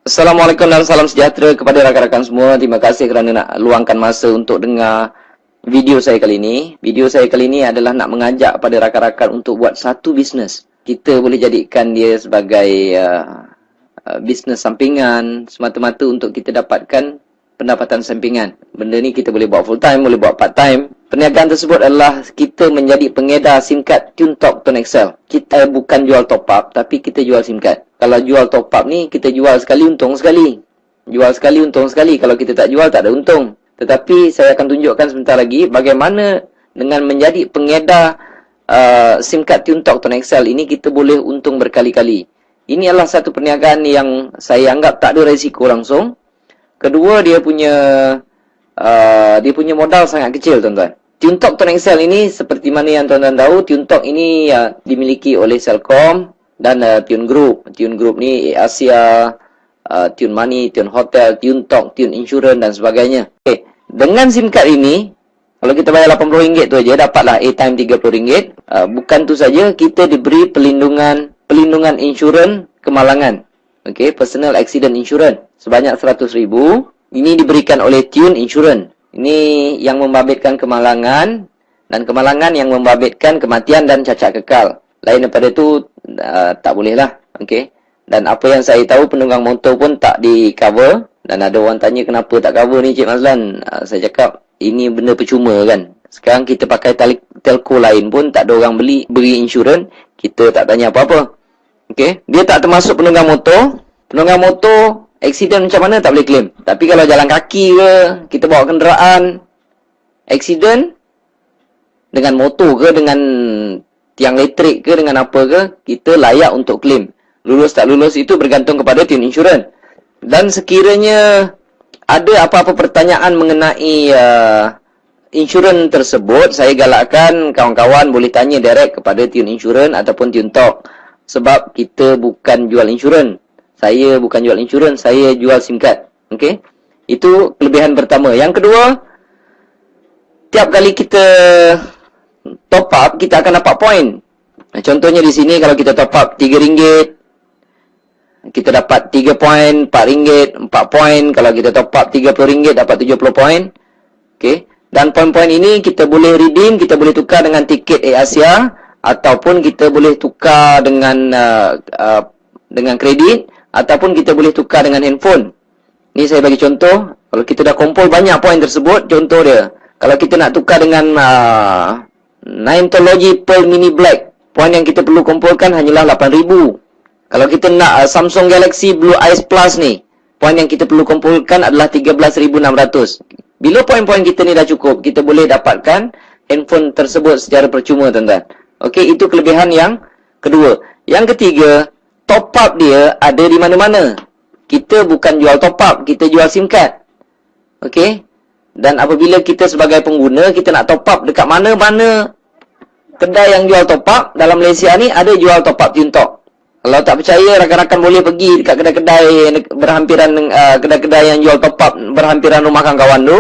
Assalamualaikum dan salam sejahtera kepada rakan-rakan semua. Terima kasih kerana nak luangkan masa untuk dengar video saya kali ini. Video saya kali ini adalah nak mengajak pada rakan-rakan untuk buat satu bisnes. Kita boleh jadikan dia sebagai bisnes sampingan semata-mata untuk kita dapatkan pendapatan sampingan. Benda ni kita boleh buat full time, boleh buat part time. Perniagaan tersebut adalah kita menjadi pengedar SIM card TuneTalk Tone Excel. Kita bukan jual top up, tapi kita jual SIM card. Kalau jual top up ni, kita jual sekali untung sekali. Jual sekali untung sekali. Kalau kita tak jual, tak ada untung. Tetapi saya akan tunjukkan sebentar lagi bagaimana dengan menjadi pengedar SIM card TuneTalk Tone Excel ini kita boleh untung berkali-kali. Ini adalah satu perniagaan yang saya anggap tak ada risiko langsung. Kedua, dia punya modal sangat kecil, tuan-tuan. TuneTalk Tone Excel ini seperti mana yang tuan-tuan tahu, TuneTalk ini dimiliki oleh Celcom dan Tune Group. Tune Group ni Asia, Tune Money, Tune Hotel, TuneTalk, Tune Insurance dan sebagainya. Okay. Dengan SIM card ini, kalau kita bayar RM80 tu aja dapatlah airtime RM30. Bukan tu saja, kita diberi pelindungan insurans kemalangan. Okey, personal accident insurance sebanyak RM100,000. Ini diberikan oleh Tune Insurance. Ini yang membabitkan kemalangan dan kemalangan yang membabitkan kematian dan cacat kekal. Lain daripada itu tak boleh lah. Okey. Dan apa yang saya tahu, penunggang motor pun tak di cover. Dan ada orang tanya kenapa tak cover ni Cik Mazlan. Saya cakap ini benda percuma kan. Sekarang kita pakai telco lain pun tak ada orang beri insurans. Kita tak tanya apa-apa. Okey. Dia tak termasuk penunggang motor. Penunggang motor accident macam mana tak boleh claim. Tapi kalau jalan kaki ke, kita bawa kenderaan, accident dengan motor ke, dengan tiang elektrik ke, dengan apa ke, kita layak untuk claim. Lulus tak lulus itu bergantung kepada Tune Insurance. Dan sekiranya ada apa-apa pertanyaan mengenai insurans tersebut, saya galakkan kawan-kawan boleh tanya direct kepada Tune Insurance ataupun TuneTalk. Sebab kita bukan jual insurans. Saya bukan jual insurans, saya jual SIM card. Okey? Itu kelebihan pertama. Yang kedua, tiap kali kita top up, kita akan dapat poin. Contohnya di sini kalau kita top up RM3, kita dapat 3 poin, RM4, 4 poin. Kalau kita top up RM30, dapat 70 poin. Okey? Dan poin-poin ini kita boleh redeem, kita boleh tukar dengan tiket AirAsia ataupun kita boleh tukar dengan kredit ataupun kita boleh tukar dengan handphone. Ni saya bagi contoh. Kalau kita dah kumpul banyak poin tersebut, contoh dia. Kalau kita nak tukar dengan Nintology Pearl Mini Black, poin yang kita perlu kumpulkan hanyalah 8,000. Kalau kita nak Samsung Galaxy Blue Ice Plus ni, poin yang kita perlu kumpulkan adalah 13,600. Bila poin-poin kita ni dah cukup, kita boleh dapatkan handphone tersebut secara percuma, tuan-tuan. Okey, itu kelebihan yang kedua. Yang ketiga, top up dia ada di mana-mana. Kita bukan jual top up, kita jual SIM card. Okey? Dan apabila kita sebagai pengguna, kita nak top up dekat mana-mana kedai yang jual top up dalam Malaysia ni, ada jual top up TuneTalk. Kalau tak percaya, rakan-rakan boleh pergi dekat kedai-kedai berhampiran, kedai-kedai yang jual top up berhampiran rumah kawan-kawan tu.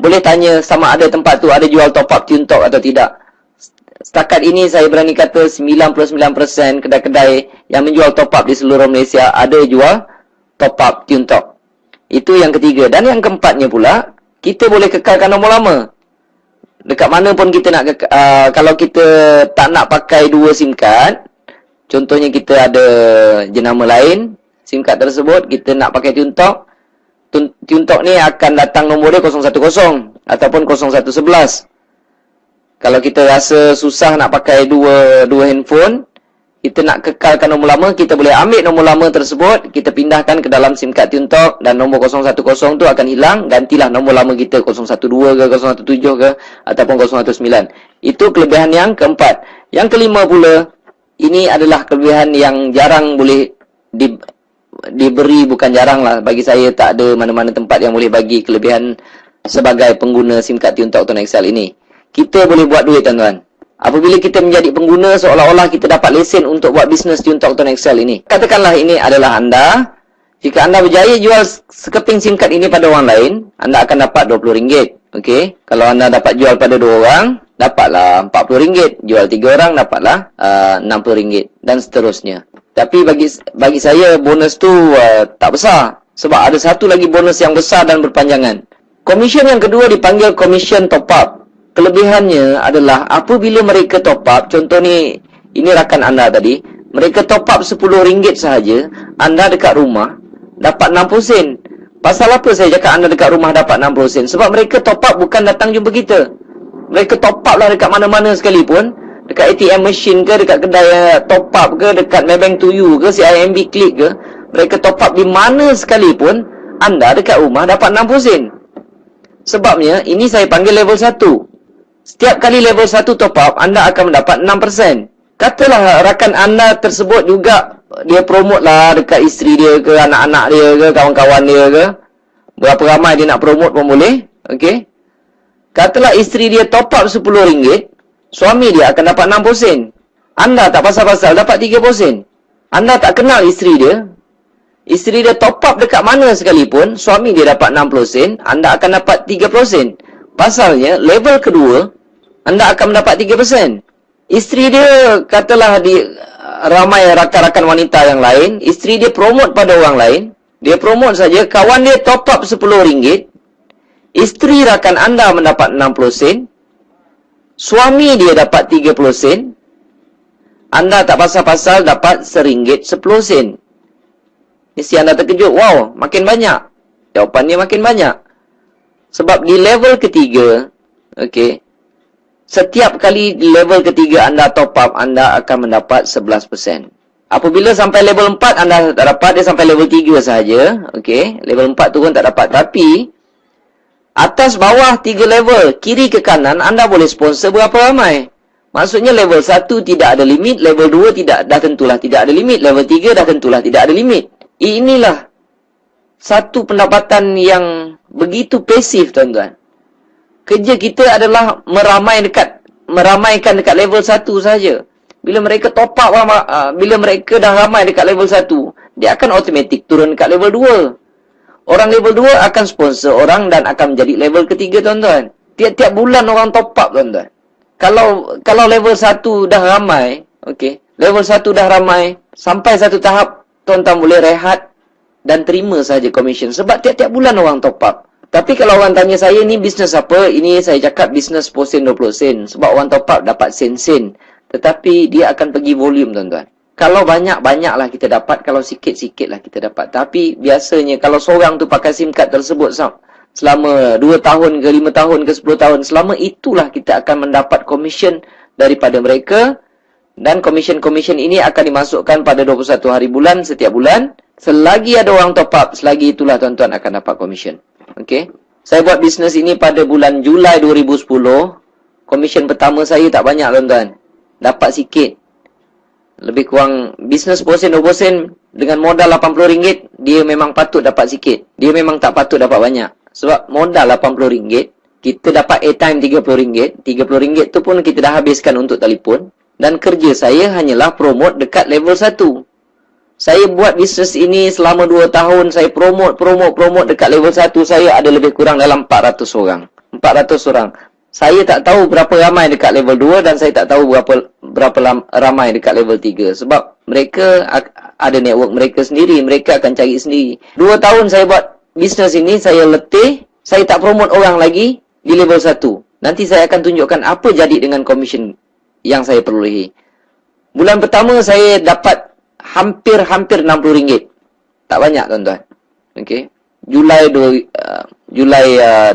Boleh tanya sama ada tempat tu ada jual top up TuneTalk atau tidak. Setakat ini saya berani kata 99% kedai-kedai yang menjual top up di seluruh Malaysia ada jual top up TuneTalk. Itu yang ketiga. Dan yang keempatnya pula, kita boleh kekalkan nombor lama. Dekat mana pun kita nak kalau kita tak nak pakai dua SIM card, contohnya kita ada jenama lain, SIM card tersebut kita nak pakai TuneTalk. TuneTalk ni akan datang nombor dia 010 ataupun 0111. Kalau kita rasa susah nak pakai dua handphone, kita nak kekalkan nombor lama, kita boleh ambil nombor lama tersebut, kita pindahkan ke dalam SIM card TuneTalk dan nombor 010 tu akan hilang, gantilah nombor lama kita 012 ke, 017 ke ataupun 019. Itu kelebihan yang keempat. Yang kelima pula, ini adalah kelebihan yang jarang boleh diberi, bukan jarang lah. Bagi saya tak ada mana-mana tempat yang boleh bagi kelebihan sebagai pengguna SIM card TuneTalk Tone Excel ini. Kita boleh buat duit, tuan-tuan. Apabila kita menjadi pengguna, seolah-olah kita dapat lesen untuk buat bisnes TuneTalk Tone Excel ini. Katakanlah ini adalah anda. Jika anda berjaya jual sekeping SIM card ini pada orang lain, anda akan dapat RM20. Okey. Kalau anda dapat jual pada 2 orang, dapatlah RM40. Jual 3 orang, dapatlah RM60. Dan seterusnya. Tapi bagi saya bonus tu tak besar. Sebab ada satu lagi bonus yang besar dan berpanjangan. Komisen yang kedua dipanggil komisen top up. Kelebihannya adalah apabila mereka top up, contoh ni, ini rakan anda tadi, mereka top up RM10 sahaja, anda dekat rumah dapat 60 sen. Pasal apa saya cakap anda dekat rumah dapat 60 sen? Sebab mereka top up bukan datang jumpa kita. Mereka top up lah dekat mana-mana sekalipun. Dekat ATM machine ke, dekat kedai top up ke, dekat Maybank to you ke, CIMB Click ke. Mereka top up di mana sekalipun, anda dekat rumah dapat 60 sen. Sebabnya, ini saya panggil level 1. Setiap kali level 1 top up, anda akan mendapat 6%. Katalah rakan anda tersebut juga, dia promote lah dekat isteri dia ke, anak-anak dia ke, kawan-kawan dia ke. Berapa ramai dia nak promote pun boleh. Okey. Katalah isteri dia top up RM10, suami dia akan dapat 60 sen. Anda tak pasal-pasal dapat 30 sen. Anda tak kenal isteri dia. Isteri dia top up dekat mana sekalipun, suami dia dapat 60 sen, anda akan dapat 30 sen. Pasalnya, level kedua, anda akan mendapat 3%. Isteri dia, katalah ramai rakan-rakan wanita yang lain, isteri dia promote pada orang lain, dia promote saja, kawan dia top up RM10, isteri rakan anda mendapat 60 sen, suami dia dapat 30 sen, anda tak pasal-pasal dapat RM1 10 sen. Mesti anda terkejut, wow, makin banyak. Jawapannya makin banyak. Sebab di level ketiga, okey, setiap kali di level ketiga anda top up, anda akan mendapat 11%. Apabila sampai level 4, anda tak dapat, dia sampai level 3 sahaja. Okey, level 4 turun tak dapat. Tapi, atas bawah 3 level, kiri ke kanan, anda boleh sponsor berapa ramai. Maksudnya level 1 tidak ada limit, level 2 dah tentulah tidak ada limit, level 3 dah tentulah tidak ada limit. Inilah satu pendapatan yang begitu pasif, tuan-tuan. Kerja kita adalah meramaikan dekat level 1 saja. Bila mereka top up, bila mereka dah ramai dekat level 1, dia akan automatik turun dekat level 2. Orang level 2 akan sponsor orang dan akan menjadi level ketiga, tuan-tuan. Tiap-tiap bulan orang top up, tuan-tuan. Kalau level 1 dah ramai, okey, level 1 dah ramai, sampai satu tahap, tuan-tuan boleh rehat dan terima saja komisen. Sebab tiap-tiap bulan orang top up. Tapi kalau orang tanya saya, ni bisnes apa? Ini saya cakap bisnes 10 sen, 20 sen. Sebab orang top up dapat sen-sen. Tetapi dia akan pergi volume, tuan-tuan. Kalau banyak-banyak lah kita dapat. Kalau sikit-sikit lah kita dapat. Tapi biasanya kalau seorang tu pakai SIM card tersebut selama 2 tahun ke 5 tahun ke 10 tahun, selama itulah kita akan mendapat komisen daripada mereka. Dan komisen-komisen ini akan dimasukkan pada 21 hari bulan setiap bulan. Selagi ada orang top up, selagi itulah tuan-tuan akan dapat komisen. Okey. Saya buat bisnes ini pada bulan Julai 2010. Komisen pertama saya tak banyak, tuan-tuan. Dapat sikit. Lebih kurang bisnes 10 sen, 20 sen dengan modal RM80, dia memang patut dapat sikit. Dia memang tak patut dapat banyak. Sebab modal RM80, kita dapat airtime RM30. RM30 tu pun kita dah habiskan untuk telefon. Dan kerja saya hanyalah promote dekat level 1. Saya buat bisnes ini selama 2 tahun. Saya promote dekat level 1. Saya ada lebih kurang dalam 400 orang. 400 orang. Saya tak tahu berapa ramai dekat level 2 dan saya tak tahu berapa ramai dekat level 3. Sebab mereka ada network mereka sendiri. Mereka akan cari sendiri. 2 tahun saya buat bisnes ini, saya letih. Saya tak promote orang lagi di level 1. Nanti saya akan tunjukkan apa jadi dengan komisen yang saya perolehi. Bulan pertama saya dapat hampir RM60. Tak banyak, tuan-tuan. Okey. Julai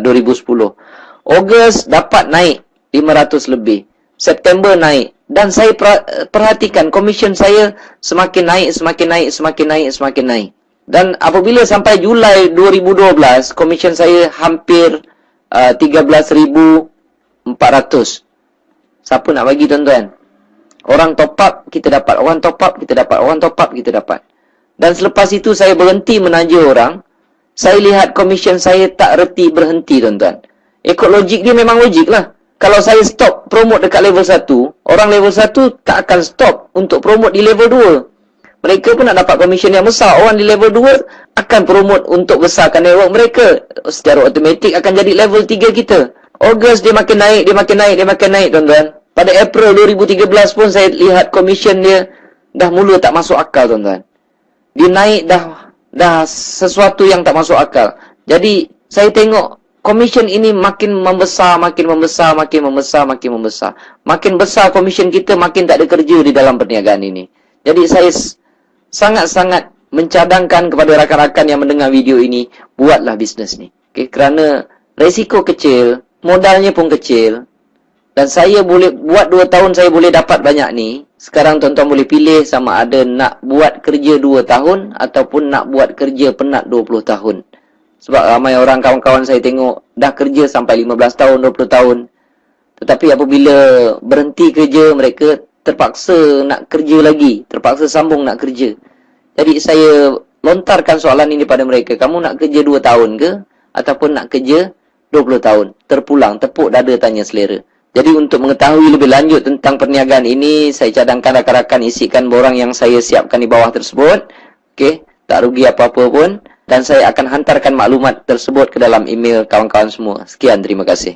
2010. Ogos dapat naik 500 lebih. September naik. Dan saya perhatikan komisen saya semakin naik. Dan apabila sampai Julai 2012, komisen saya hampir 13,400. Siapa nak bagi, tuan-tuan? Orang top up, kita dapat. Orang top up, kita dapat. Orang top up, kita dapat. Dan selepas itu, saya berhenti menaja orang. Saya lihat komisen saya tak reti berhenti, tuan-tuan. Ikut logik dia memang logik lah. Kalau saya stop promote dekat level 1, orang level 1 tak akan stop untuk promote di level 2. Mereka pun nak dapat komisen yang besar. Orang di level 2 akan promote untuk besarkan network mereka. Secara automatik akan jadi level 3 kita. Ogos dia makin naik, tuan-tuan. Pada April 2013 pun saya lihat komisen dia dah mula tak masuk akal, tuan-tuan. Dia naik dah sesuatu yang tak masuk akal. Jadi, saya tengok komisen ini makin membesar, makin membesar, makin membesar, makin membesar. Makin besar komisen kita, makin tak ada kerja di dalam perniagaan ini. Jadi, saya sangat-sangat mencadangkan kepada rakan-rakan yang mendengar video ini, buatlah bisnes ni. Okay? Kerana resiko kecil, modalnya pun kecil, dan saya boleh buat 2 tahun saya boleh dapat banyak ni. Sekarang tuan-tuan boleh pilih sama ada nak buat kerja 2 tahun ataupun nak buat kerja penat 20 tahun. Sebab ramai orang kawan-kawan saya tengok dah kerja sampai 15 tahun, 20 tahun. Tetapi apabila berhenti kerja, mereka terpaksa nak kerja lagi, terpaksa sambung nak kerja. Jadi saya lontarkan soalan ini pada mereka, kamu nak kerja 2 tahun ke ataupun nak kerja 20 tahun? Terpulang, tepuk dada tanya selera. Jadi untuk mengetahui lebih lanjut tentang perniagaan ini, saya cadangkan rakan-rakan isikan borang yang saya siapkan di bawah tersebut. Okey, tak rugi apa-apa pun. Dan saya akan hantarkan maklumat tersebut ke dalam email kawan-kawan semua. Sekian, terima kasih.